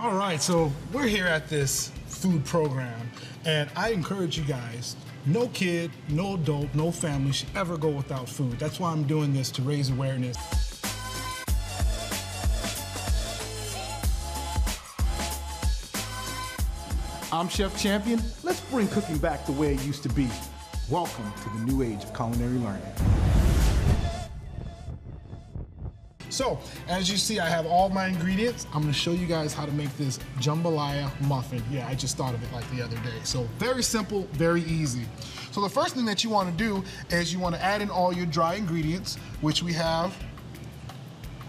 All right, so we're here at this food program, and I encourage you guys, no kid, no adult, no family should ever go without food. That's why I'm doing this, to raise awareness. I'm Chef Champion. Let's bring cooking back the way it used to be. Welcome to the new age of culinary learning. So, as you see, I have all my ingredients. I'm gonna show you guys how to make this jambalaya muffin. Yeah, I just thought of it like the other day. So, very simple, very easy. So the first thing that you wanna do is you wanna add in all your dry ingredients, which we have.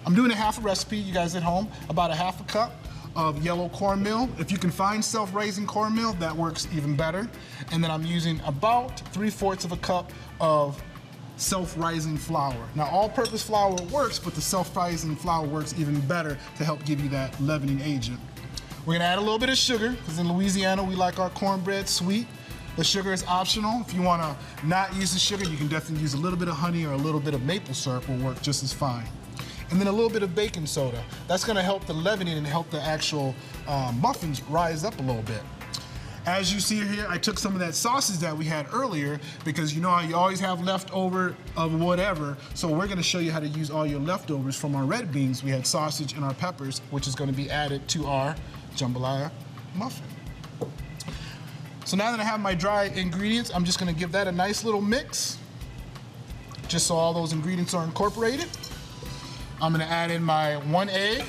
I'm doing a half a recipe, you guys at home, about a half a cup of yellow cornmeal. If you can find self-raising cornmeal, that works even better. And then I'm using about 3/4 of a cup of self-rising flour. Now, all-purpose flour works, but the self-rising flour works even better to help give you that leavening agent. We're gonna add a little bit of sugar, because in Louisiana, we like our cornbread sweet. The sugar is optional. If you wanna not use the sugar, you can definitely use a little bit of honey or a little bit of maple syrup will work just as fine. And then a little bit of baking soda. That's gonna help the leavening and help the actual muffins rise up a little bit. As you see here, I took some of that sausage that we had earlier, because you know how you always have leftover of whatever. So we're gonna show you how to use all your leftovers from our red beans. We had sausage and our peppers, which is gonna be added to our jambalaya muffin. So now that I have my dry ingredients, I'm just gonna give that a nice little mix, just so all those ingredients are incorporated. I'm gonna add in my 1 egg.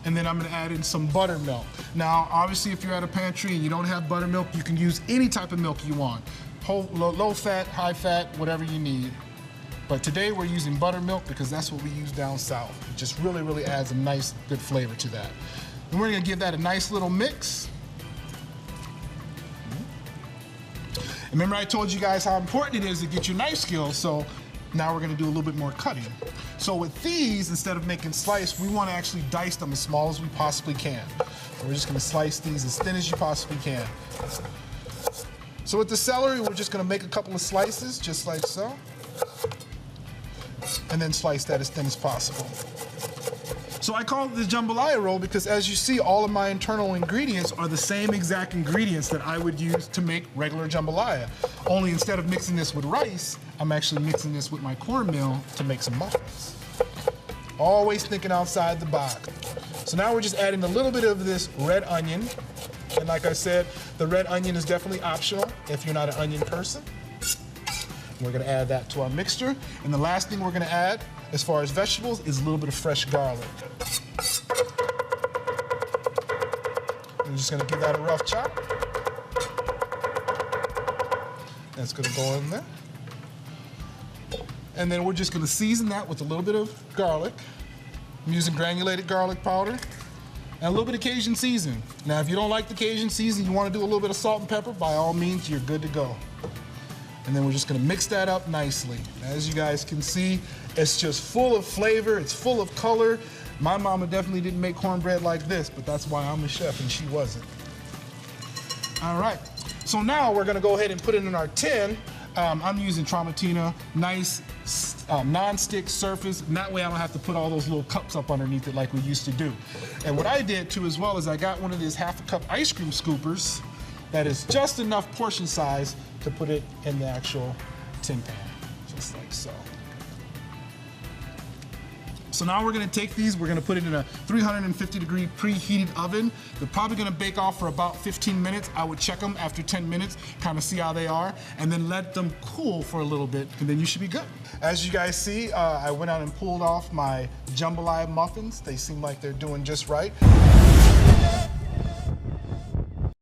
And then I'm gonna add in some buttermilk. Now, obviously, if you're at a pantry and you don't have buttermilk, you can use any type of milk you want. Low fat, high fat, whatever you need. But today we're using buttermilk because that's what we use down south. It just really, really adds a nice, good flavor to that. And we're gonna give that a nice little mix. Remember I told you guys how important it is to get your knife skills, so now we're gonna do a little bit more cutting. So with these, instead of making slice, we wanna actually dice them as small as we possibly can. So we're just gonna slice these as thin as you possibly can. So with the celery, we're just gonna make a couple of slices, just like so. And then slice that as thin as possible. So I call it the jambalaya roll because, as you see, all of my internal ingredients are the same exact ingredients that I would use to make regular jambalaya. Only instead of mixing this with rice, I'm actually mixing this with my cornmeal to make some muffins. Always thinking outside the box. So now we're just adding a little bit of this red onion. And like I said, the red onion is definitely optional if you're not an onion person. We're gonna add that to our mixture. And the last thing we're gonna add, as far as vegetables, is a little bit of fresh garlic. I'm just gonna give that a rough chop. That's gonna go in there. And then we're just gonna season that with a little bit of garlic. I'm using granulated garlic powder and a little bit of Cajun seasoning. Now, if you don't like the Cajun seasoning, you wanna do a little bit of salt and pepper, by all means, you're good to go. And then we're just gonna mix that up nicely. As you guys can see, it's just full of flavor, it's full of color. My mama definitely didn't make cornbread like this, but that's why I'm a chef and she wasn't. All right, so now we're gonna go ahead and put it in our tin. I'm using Tramontina, nice non-stick surface, and that way I don't have to put all those little cups up underneath it like we used to do. And what I did too as well is I got one of these half a cup ice cream scoopers that is just enough portion size to put it in the actual tin pan, just like so. So now we're gonna take these, we're gonna put it in a 350-degree preheated oven. They're probably gonna bake off for about 15 minutes. I would check them after 10 minutes, kind of see how they are, and then let them cool for a little bit, and then you should be good. As you guys see, I went out and pulled off my jambalaya muffins. They seem like they're doing just right.